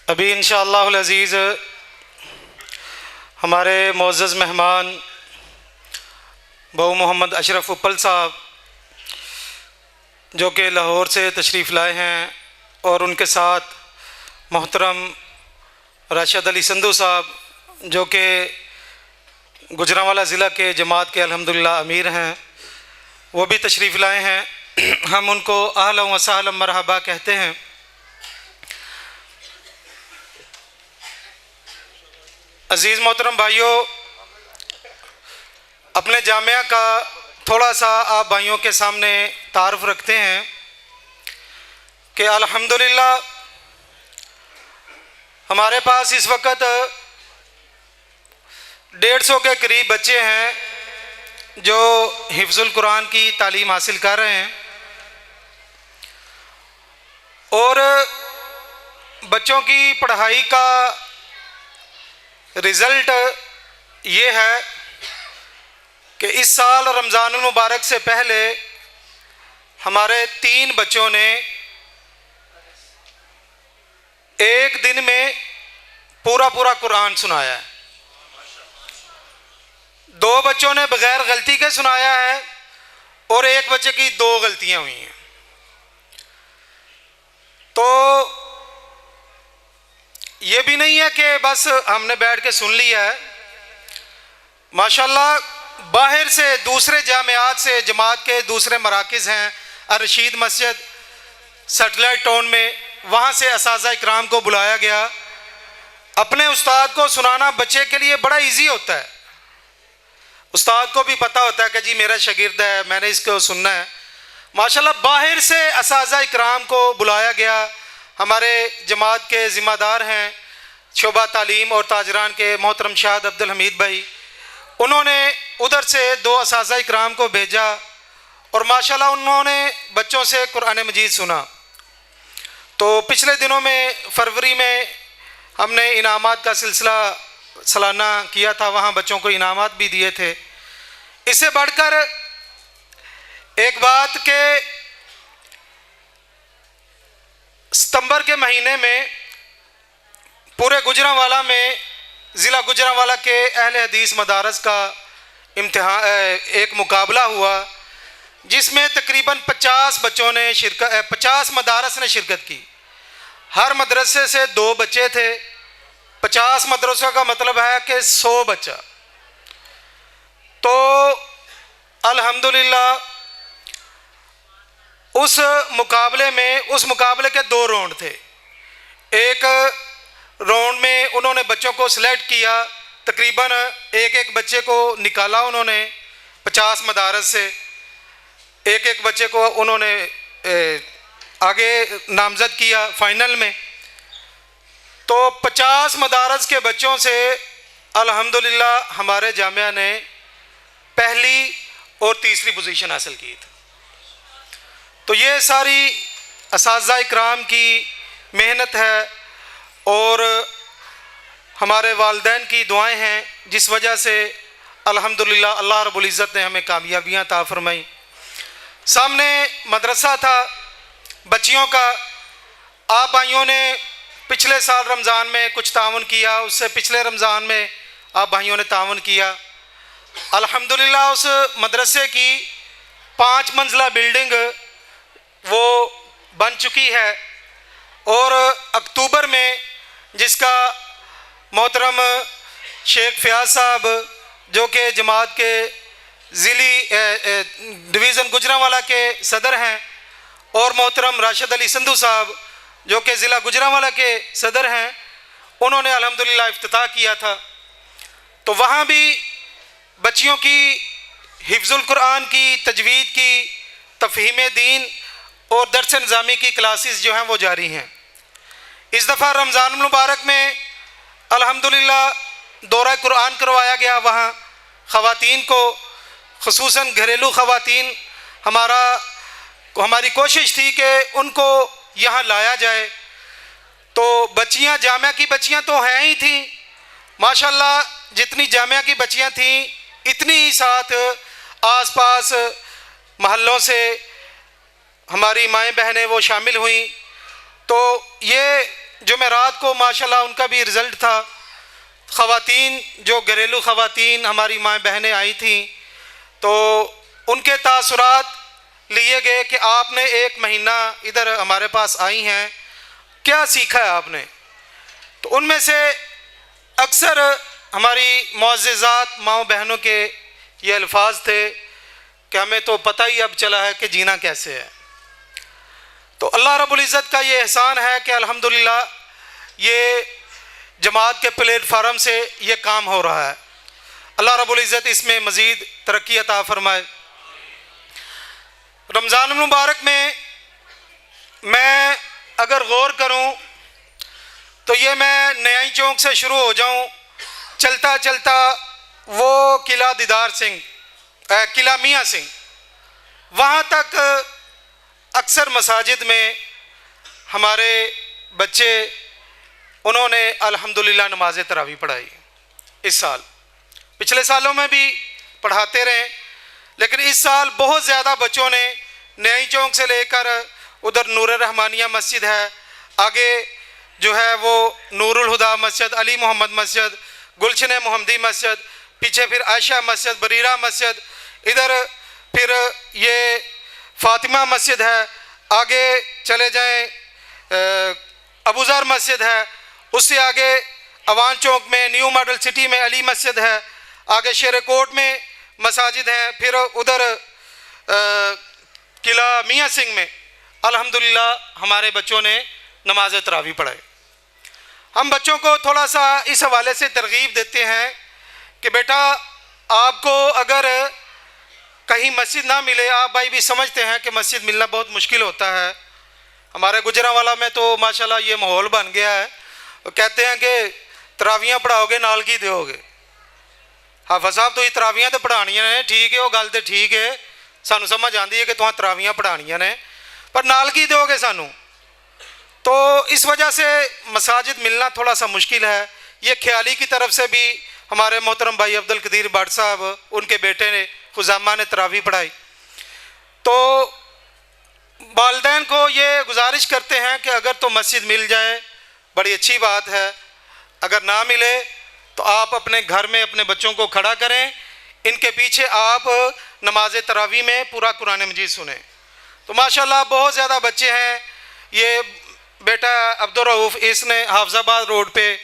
अभी इंशाअल्लाहुल अज़ीज़ हमारे मोअज़्ज़ज़ मेहमान बहु मोहम्मद अशरफ उपल साहब जो कि लाहौर से तशरीफ़ लाए हैं और उनके साथ मोहतरम राशिद अली संधू साहब जो कि गुजरांवाला ज़िला के जमात के अल्हम्दुलिल्लाह अमीर हैं, वो भी तशरीफ़ लाए हैं। हम उनको अहलन व सहलन मरहबा कहते हैं। अज़ीज़ मोहतरम भाइयों, अपने जामिया का थोड़ा सा आप भाइयों के सामने तारुफ रखते हैं कि अल्हम्दुलिल्लाह हमारे पास इस वक्त 150 के करीब बच्चे हैं जो हिफ्ज़ुल कुरान की तालीम हासिल कर रहे हैं और बच्चों की पढ़ाई का रिज़ल्ट ये है कि इस साल रमज़ानुल मुबारक से पहले हमारे 3 बच्चों ने एक दिन में पूरा कुरान सुनाया है। 2 बच्चों ने बग़ैर गलती के सुनाया है और एक बच्चे की 2 गलतियां हुई हैं। तो ये भी नहीं है कि बस हमने बैठ के सुन लिया है। माशाल्लाह बाहर से दूसरे जामियात से जमात के दूसरे मराकिज़ हैं, अरशीद मस्जिद सैटेलाइट टाउन में, वहाँ से असातिज़ा इकराम को बुलाया गया। अपने उस्ताद को सुनाना बच्चे के लिए बड़ा इजी होता है। उस्ताद को भी पता होता है कि जी मेरा शागिर्द है, मैंने इसको सुनना है। माशाल्लाह बाहर से असातिज़ा इकराम को बुलाया गया। हमारे जमात के ज़िम्मेदार हैं शोबा तालीम और ताजरान के मोहतरम शाहद अब्दुल हमीद भाई, उन्होंने उधर से 2 असातिज़ा इकराम को भेजा और माशाल्लाह उन्होंने बच्चों से कुरान मजीद सुना। तो पिछले दिनों में फरवरी में हमने इनामात का सिलसिला सालाना किया था, वहाँ बच्चों को इनामात भी दिए थे। इससे बढ़कर एक बात के सितंबर के महीने में पूरे गुजरांवाला में, ज़िला गुजरांवाला के अहले हदीस मदारस का इम्तिहान एक मुकाबला हुआ जिसमें तकरीबन 50 बच्चों ने 50 मदारस ने शिरकत की। हर मदरसे से 2 बच्चे थे। 50 मदरसों का मतलब है कि 100 बच्चा। तो अल्हम्दुलिल्लाह उस मुकाबले के 2 राउंड थे। एक राउंड में उन्होंने बच्चों को सिलेक्ट किया, तकरीबन एक बच्चे को निकाला उन्होंने 50 मदारस से, एक बच्चे को उन्होंने आगे नामज़द किया फाइनल में। तो 50 मदारस के बच्चों से अल्हम्दुलिल्लाह हमारे जामिया ने पहली और तीसरी पोजीशन हासिल की थी। तो ये सारी असातिज़ा इकराम की मेहनत है और हमारे वालिदैन की दुआएं हैं, जिस वजह से अल्हम्दुलिल्लाह अल्लाह रब्बुल इज़्ज़त ने हमें कामयाबियाँ अता फरमाई। सामने मदरसा था बच्चियों का। आप भाइयों ने पिछले साल रमज़ान में कुछ ताउन किया, उससे पिछले रमज़ान में आप भाइयों ने ताउन किया। अल्हम्दुलिल्लाह उस मदरसे की 5 मंजिला बिल्डिंग वो बन चुकी है और अक्टूबर में जिसका मोहतरम शेख फ़याज़ साहब जो कि जमात के ज़िली डिवीज़न गुजरांवाला के सदर हैं और मोहतरम राशिद अली संधू साहब जो कि ज़िला गुजरांवाला के सदर हैं, उन्होंने अल्हम्दुलिल्लाह इफ्तिताह किया था। तो वहाँ भी बच्चियों की हिफ्ज़ुल कुरान की, तजवीद की, तफ़हीम दीन और दर्स निज़ामी की क्लासेस जो हैं वो जारी हैं। इस दफ़ा रमज़ान मुबारक में अल्हम्दुलिल्लाह दौरा कुरान करवाया गया। वहाँ ख़वातीन को, ख़ुसूसन घरेलू ख़वातीन, हमारी कोशिश थी कि उनको यहाँ लाया जाए। तो बच्चियाँ, जामिया की बच्चियाँ तो हैं ही थीं माशाल्लाह, जितनी जामिया की बच्चियाँ थीं इतनी ही साथ आसपास महल्लों से हमारी माएँ बहनें वो शामिल हुई। तो ये जुमेरात को माशाल्लाह उनका भी रिज़ल्ट था। ख़वातीन जो घरेलू ख़वातीन हमारी माँ बहनें आई थी तो उनके तासुरात लिए गए कि आपने 1 महीना इधर हमारे पास आई हैं, क्या सीखा है आपने। तो उनमें से अक्सर हमारी मुअज़्ज़िज़ात माँ बहनों के ये अल्फाज थे कि हमें तो पता ही अब चला है कि जीना कैसे है। तो अल्लाह रब्बुल इज़्ज़त का ये एहसान है कि अल्हम्दुलिल्लाह ये जमात के प्लेटफार्म से ये काम हो रहा है। अल्लाह रब्बुल इज़्ज़त इसमें मज़ीद तरक्की अता फ़रमाए। रमज़ान मुबारक में मैं अगर गौर करूं तो ये मैं नयाई चौक से शुरू हो जाऊं, चलता चलता वो किला दीदार सिंह, किला मियाँ सिंह, वहाँ तक अक्सर मसाजिद में हमारे बच्चे उन्होंने अल्हम्दुलिल्लाह नमाज तरावी पढ़ाई। इस साल, पिछले सालों में भी पढ़ाते रहे, लेकिन इस साल बहुत ज़्यादा बच्चों ने नई चौक से लेकर उधर नूर रहमानिया मस्जिद है, आगे जो है वो नूरुल हुदा मस्जिद, अली मोहम्मद मस्जिद, गुलशन मोहम्मदी मस्जिद, पीछे फिर आयशा मस्जिद, बरीरा मस्जिद, इधर फिर ये फ़ातिमा मस्जिद है, आगे चले जाएं अबूज़र मस्जिद है, उससे आगे अवान चौक में न्यू मॉडल सिटी में अली मस्जिद है, आगे शेर कोट में मसाजिद हैं, फिर उधर किला मियाँ सिंह में अल्हम्दुलिल्लाह हमारे बच्चों ने नमाज तरावी पढ़ाई। हम बच्चों को थोड़ा सा इस हवाले से तरगीब देते हैं कि बेटा आपको अगर कहीं मस्जिद ना मिले, आप भाई भी समझते हैं कि मस्जिद मिलना बहुत मुश्किल होता है। हमारे गुजरांवाला में तो माशाल्लाह ये माहौल बन गया है, तो कहते हैं कि तरावियाँ पढ़ाओगे नाल की दोगे। हाफिज़ साहब तुसीं तरावियाँ तो पढ़ानियां ने, ठीक है, वो गल तो ठीक है, सानू समझ आती है कि तुहां तरावियाँ पढ़ानियां ने, पर नाल की दोगे सानू। तो इस वजह से मसाजिद मिलना थोड़ा सा मुश्किल है। ये ख्याली की तरफ से भी हमारे मोहतरम भाई अब्दुल कदीर भट्ट साहब, उनके बेटे ने खुजामा ने तरावी पढ़ाई। तो वालिदैन को ये गुजारिश करते हैं कि अगर तो मस्जिद मिल जाए बड़ी अच्छी बात है, अगर ना मिले तो आप अपने घर में अपने बच्चों को खड़ा करें, इनके पीछे आप नमाज तरावी में पूरा कुरान मजीद सुने। तो माशाल्लाह बहुत ज़्यादा बच्चे हैं। ये बेटा अब्दुल रऊफ़, इसने हाफिज़ाबाद रोड पे,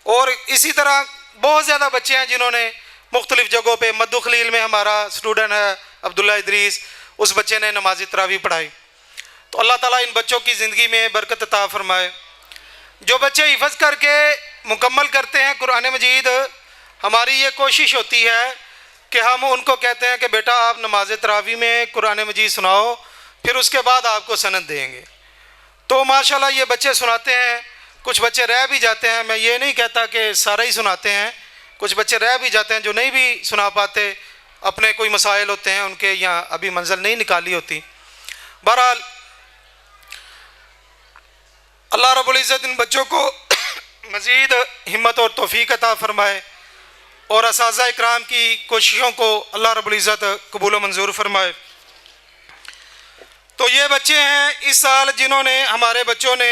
और इसी तरह बहुत ज़्यादा बच्चे हैं जिन्होंने मुख्तलिफ़ जगहों पे, मद्दू खलील में हमारा स्टूडेंट है अब्दुल्ला इदरीस, उस बच्चे ने नमाज तरावी पढ़ाई। तो अल्लाह ताला इन बच्चों की ज़िंदगी में बरकत अता फ़रमाए। जो बच्चे हिफ़्ज़ करके मुकम्मल करते हैं कुरान मजीद, हमारी ये कोशिश होती है कि हम उनको कहते हैं कि बेटा आप नमाज तरावी में कुरान मजीद सुनाओ, फिर उसके बाद आपको सनद देंगे। तो माशाल्लाह ये बच्चे सुनाते हैं, कुछ बच्चे रह भी जाते हैं, मैं ये नहीं कहता कि सारे ही सुनाते हैं, कुछ बच्चे रह भी जाते हैं जो नहीं भी सुना पाते, अपने कोई मसाइल होते हैं उनके, यहाँ अभी मंजिल नहीं निकाली होती। बहरहाल अल्लाह रब्बुल इज़्ज़त इन बच्चों को मज़ीद हिम्मत और तौफ़ीक़ अता फ़रमाए और असातिज़ा इकराम की कोशिशों को अल्लाह रब्बुल इज़्ज़त कबूल मंजूर फ़रमाए। तो ये बच्चे हैं इस साल जिन्होंने, हमारे बच्चों ने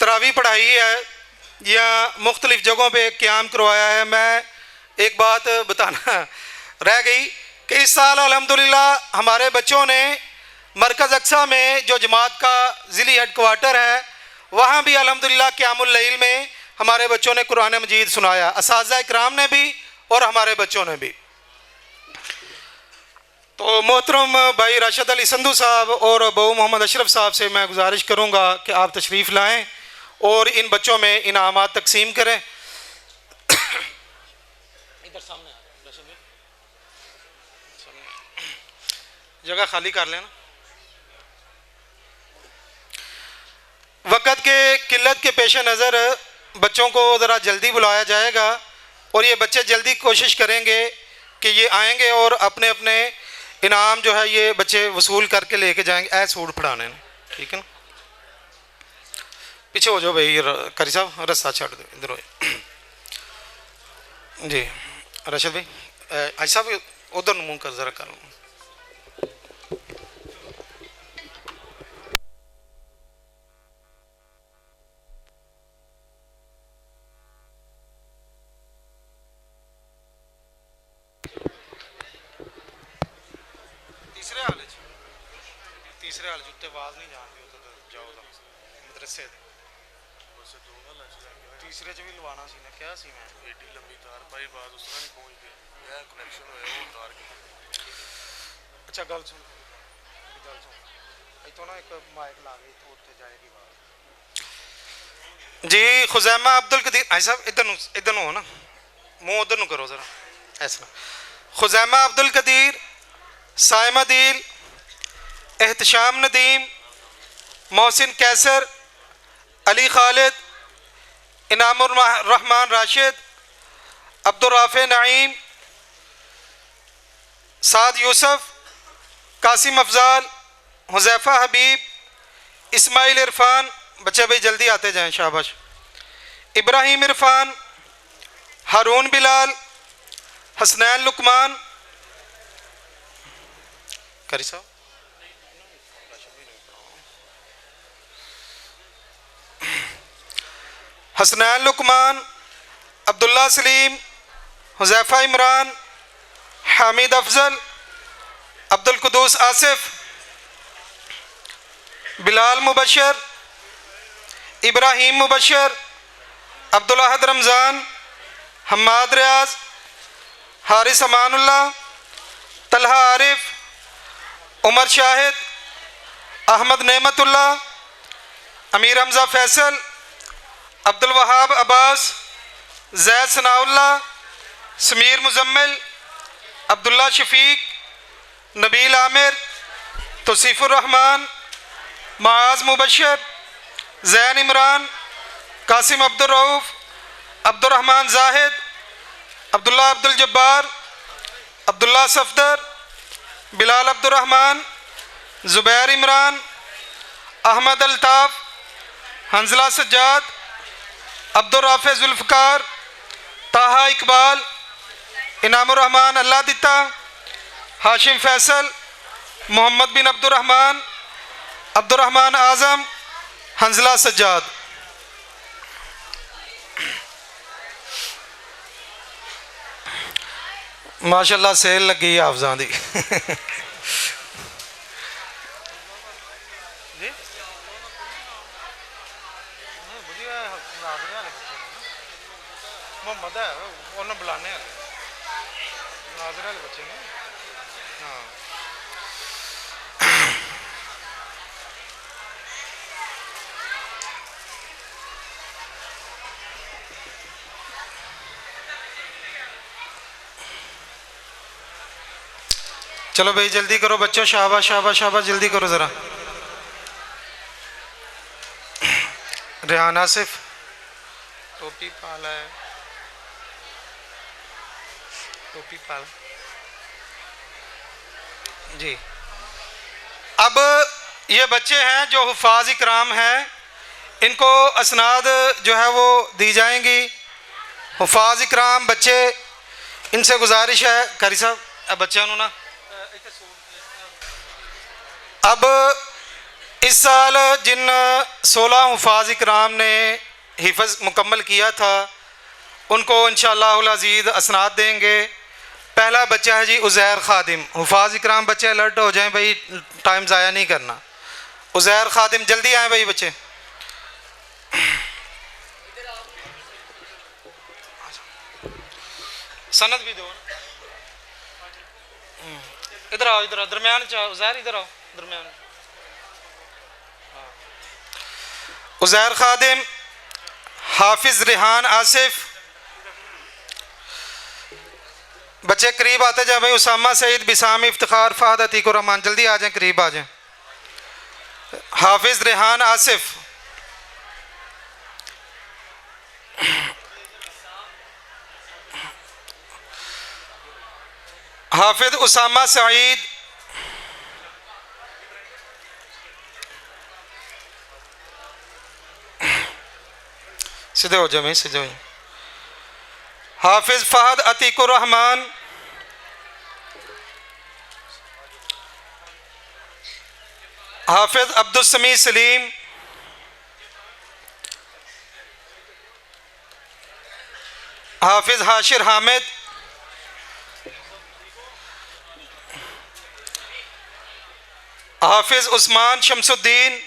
तरावी पढ़ाई है या मुख्तलिफ़ जगहों पे क़याम करवाया है। मैं एक बात बताना रह गई कि इस साल अल्हम्दुलिल्लाह हमारे बच्चों ने मरकज़ अक्सा में जो जमात का ज़िली हेडक्वार्टर है, वहाँ भी अल्हम्दुलिल्लाह क़यामुल लैल में हमारे बच्चों ने कुरान मजीद सुनाया, असातिज़ा इकराम ने भी और हमारे बच्चों ने भी। तो मोहतरम भाई राशिद अली संधू साहब और बहू मोहम्मद अशरफ साहब से मैं गुजारिश करूँगा कि आप तशरीफ़ लाएँ और इन बच्चों में इनामात तकसीम करें। इधर सामने जगह खाली कर लेना। वक़्त के किल्लत के पेश नज़र बच्चों को ज़रा जल्दी बुलाया जाएगा और ये बच्चे जल्दी कोशिश करेंगे कि ये आएंगे और अपने अपने इनाम जो है ये बच्चे वसूल करके लेके जाएंगे सूट पढ़ाने में, ठीक है ना। पीछे हो जाओ भाई करी साहब, रस्ता छाड़ दो, इधर हो जी। रशीद भाई आज साहब उधर मुँह कर ज़रा करो। तीसरे हाल जुत्ते आवाज़ नहीं जाती उधर जाओ मदरसे तीसरे च भी लवाना सी ना क्या सी मैं एडी लंबी तार भाई आवाज़ उस तरह नहीं पहुँच गई यह कनैक्शन होया वो तार की अच्छा गल सुन इतों ना एक माइक ला गई तो उत्ते जाएगी आवाज़ जी खुजैमा अब्दुल कदीर भाई साहब इधर हो ना मुँह उधर न करो ज़रा ऐसा खुजैमा अब्दुल कदीर साइमा दिल एहतशाम नदीम मोहसिन कैसर अली खालिद इनामुर रहमान राशिद अब्दुल राफे नईम साद यूसुफ कासिम अफजाल हुज़ैफ़ा हबीब इस्माइल इरफान बच्चे भाई जल्दी आते जाएं शाबाश इब्राहिम इरफान हारून बिलाल हसनैन लुकमान करी साहब हसनैन लुकमान अब्दुल्ला सलीम हुज़ैफ़ा इमरान हामिद अफजल अब्दुल कुदूस आसिफ बिलाल मुबशर इब्राहिम मुबशर अब्दुल अहद रमज़ान हम्माद रियाज हारिस अमानुल्लाह तलहा आरिफ उमर शाहिद अहमद नेमतुल्लाह अमीर हमज़ा फैसल अब्दुल वहाब अब्बास जैद सनाउल्ला समीर मुजम्मिल अब्दुल्ला शफीक नबील आमिर तौसीफ़ुर रहमान माज मुबशर जैन इमरान कासिम अब्दुल रऊफ़ अब्दुल रहमान जाहिद अब्दुल्ला अब्दुल जब्बार अब्दुल्ला सफदर बिलाल अब्दुल रहमान ज़ुबैर इमरान अहमद अल्ताफ़ हंजला सज्जाद अब्दुल राफ़े जुल्फ़कार ताहा इकबाल इनामुर रहमान अल्लाह दिता हाशिम फैसल मोहम्मद बिन अब्दुल रहमान अब्दुल रहमान आज़म हंजला सज्जाद माशाअल्लाह सेल लगी हाफज़ां दी मोहम्मद है उन्हें बुलाने नाज़र वाले बच्चे ने हाँ चलो भाई जल्दी करो बच्चों शाबाश शाबाश शाबाश जल्दी करो ज़रा रेहान आसिफ टोपी पाला है टोपी पाल जी अब ये बच्चे हैं जो हुफ़ाज़ इकराम हैं इनको असनाद जो है वो दी जाएंगी हुफ़ाज़ इकराम बच्चे इनसे गुजारिश है कारी साहब बच्चों ना अब इस साल जिन 16 हुफ़ाज़ इकराम ने हिफ़्ज़ मुकम्मल किया था उनको इंशाअल्लाह अज़ीज़ असनाद देंगे। पहला बच्चा है जी उज़ैर ख़ादिम। हुफ़ाज़ इकराम बच्चे अलर्ट हो जाएं भाई, टाइम ज़ाया नहीं करना। उज़ैर ख़ादिम जल्दी आए भाई बच्चे। सनद भी दो, इधर आओ, इधर आओ, दरमियान चाहो उज़ैर, इधर आओ दरमियान। उज़ैर ख़ादिम, हाफिज़ रेहान आसिफ, बच्चे करीब आते जाए भाई। उसामा सईद, बिसाम इफ्तिखार, फ़हद अतीकुर रहमान, जल्दी आ जाएं, करीब आ जाएं। हाफिज़ रेहान आसिफ, हाफिज़ उसामा सईद, सीधे हो जाए, सीधे हो जाए। हाफिज़ फ़हद अतीकुर रहमान, हाफिज़ अब्दुल समी सलीम, हाफिज़ हाशिर हामिद, हाफिज़ उस्मान शमसुद्दीन,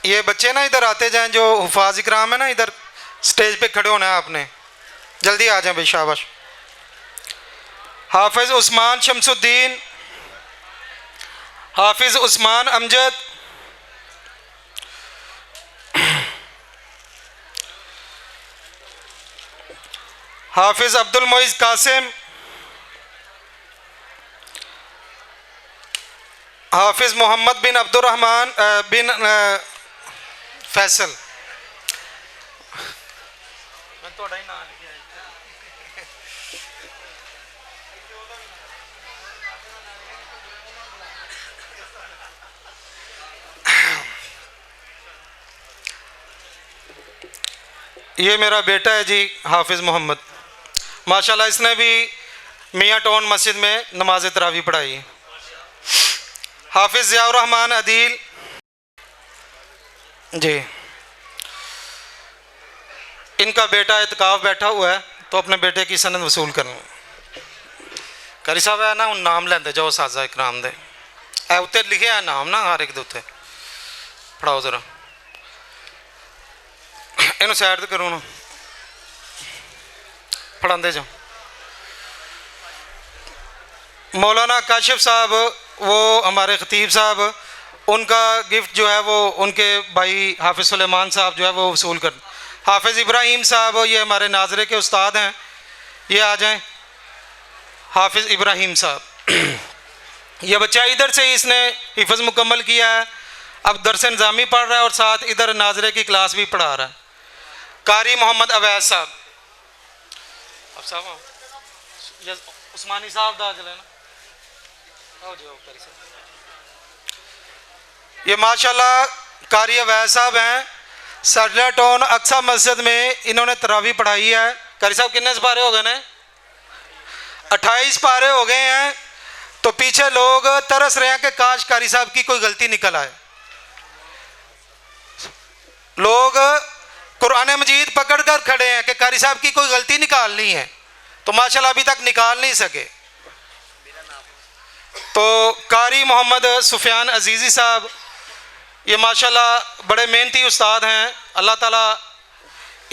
ये बच्चे ना इधर आते जाएं जो हुफाज इकराम है ना, इधर स्टेज पे खड़े होना है आपने, जल्दी आ जाएं भाई, शाबाश। हाफिज़ उस्मान शमसुद्दीन, हाफिज़ उस्मान अमजद, हाफिज़ अब्दुल मोइज़ कासिम, हाफिज़ मोहम्मद बिन अब्दुर्रहमान बिन फैसल। ये मेरा बेटा है जी, हाफिज़ मोहम्मद, माशाल्लाह इसने भी मियाँ टाउन मस्जिद में नमाज तरावी पढ़ाई है। हाफिज़ ज़ियाउर रहमान अदील जी, इनका बेटा इत्काफ बैठा हुआ है, तो अपने बेटे की सनद वसूल करनी। करी साहब है ना, उन नाम लेंदे जाओ साजा इकराम दे, है उत्ते लिखे है नाम ना हर एक दे उत्ते, पढ़ाओ जरा, इन्हों साइड ते करो ना, पढ़ाते जाओ। मौलाना काशिफ साहब, वो हमारे ख़तीब साहब, उनका गिफ्ट जो है वो उनके भाई हाफिज़ सुलेमान साहब जो है वो वसूल कर। हाफिज़ इब्राहीम साहब, ये हमारे नाजरे के उस्ताद हैं, ये आ जाएं। हाफिज़ इब्राहीम साहब, ये बच्चा इधर से ही इसने हिफ़्ज़ मुकम्मल किया है, अब दरस निज़ामी पढ़ रहा है और साथ इधर नाजरे की क्लास भी पढ़ा रहा है। कारी मोहम्मद अवैस साहब, अब साहब उस्मानी साहब दा चले ना, ये माशाल्लाह कारी अवैस साहब हैं, सैटलर टाउन अक्सा मस्जिद में इन्होंने तरावी पढ़ाई है। कारी साहब कितने पारे हो गए हैं? 28 पारे हो गए हैं। तो पीछे लोग तरस रहे हैं कि काश कारी साहब की कोई गलती निकल आए। लोग कुरान मजीद पकड़ कर खड़े हैं कि कारी साहब की कोई गलती निकालनी है, तो माशाल्लाह अभी तक निकाल नहीं सके। तो कारी मोहम्मद सुफियान अजीज़ी साहब, ये माशाल्लाह बड़े मेहनती उस्ताद हैं, अल्लाह ताला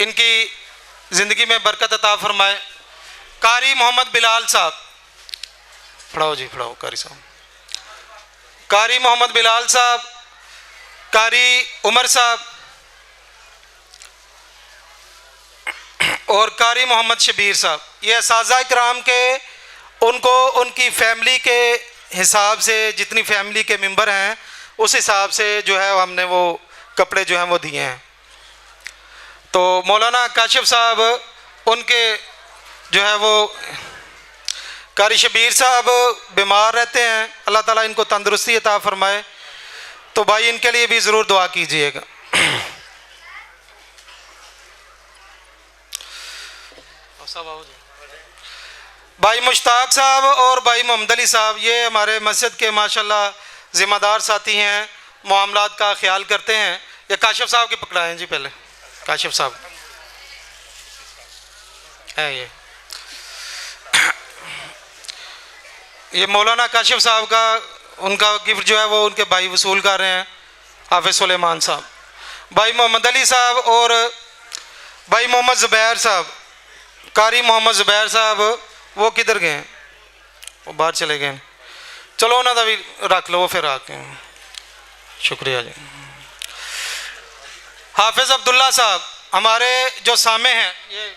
इनकी ज़िंदगी में बरकत अता फरमाए। कारी मोहम्मद बिलाल साहब, पढ़ाओ जी पढ़ाओ कारी साहब। कारी मोहम्मद बिलाल साहब, कारी उमर साहब और कारी मोहम्मद शबीर साहब, ये साज़ा इकराम के उनको उनकी फैमिली के हिसाब से, जितनी फैमिली के मेंबर हैं उस हिसाब से जो है हमने वो कपड़े जो हैं वो दिए हैं। तो मौलाना काशिफ साहब, उनके जो है वो कारी शबीर साहब बीमार रहते हैं, अल्लाह ताला इनको तंदुरुस्ती अता फरमाए। तो भाई इनके लिए भी ज़रूर दुआ कीजिएगा। भाई मुश्ताक साहब और भाई मोहम्मद अली साहब, ये हमारे मस्जिद के माशाल्लाह ज़िम्मेदार साथी हैं, मामलात का ख्याल करते हैं। ये काशिफ साहब की पकड़ाएँ जी, पहले काशिफ साहब है ये मौलाना काशिफ साहब का, उनका गिफ्ट जो है वो उनके भाई वसूल कर रहे हैं, हाफिज़ सुलेमान साहब। भाई मोहम्मद अली साहब और भाई मोहम्मद ज़ुबैर साहब, कारी मोहम्मद ज़ुबैर साहब, वो किधर गए हैं? वो बाहर चले गए। चलो उन्होंने का भी रख लो फिर आके, शुक्रिया जी। हाफिज़ अब्दुल्ला साहब हमारे जो सामे हैं, ये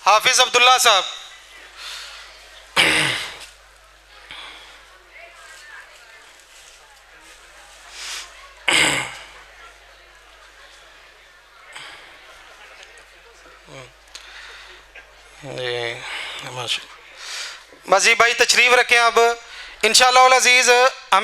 हाफिज़ अब्दुल्ला साहब, मजीद भाई तशरीफ़ रखें। अब इंशाअल्लाह अज़ीज़ हमें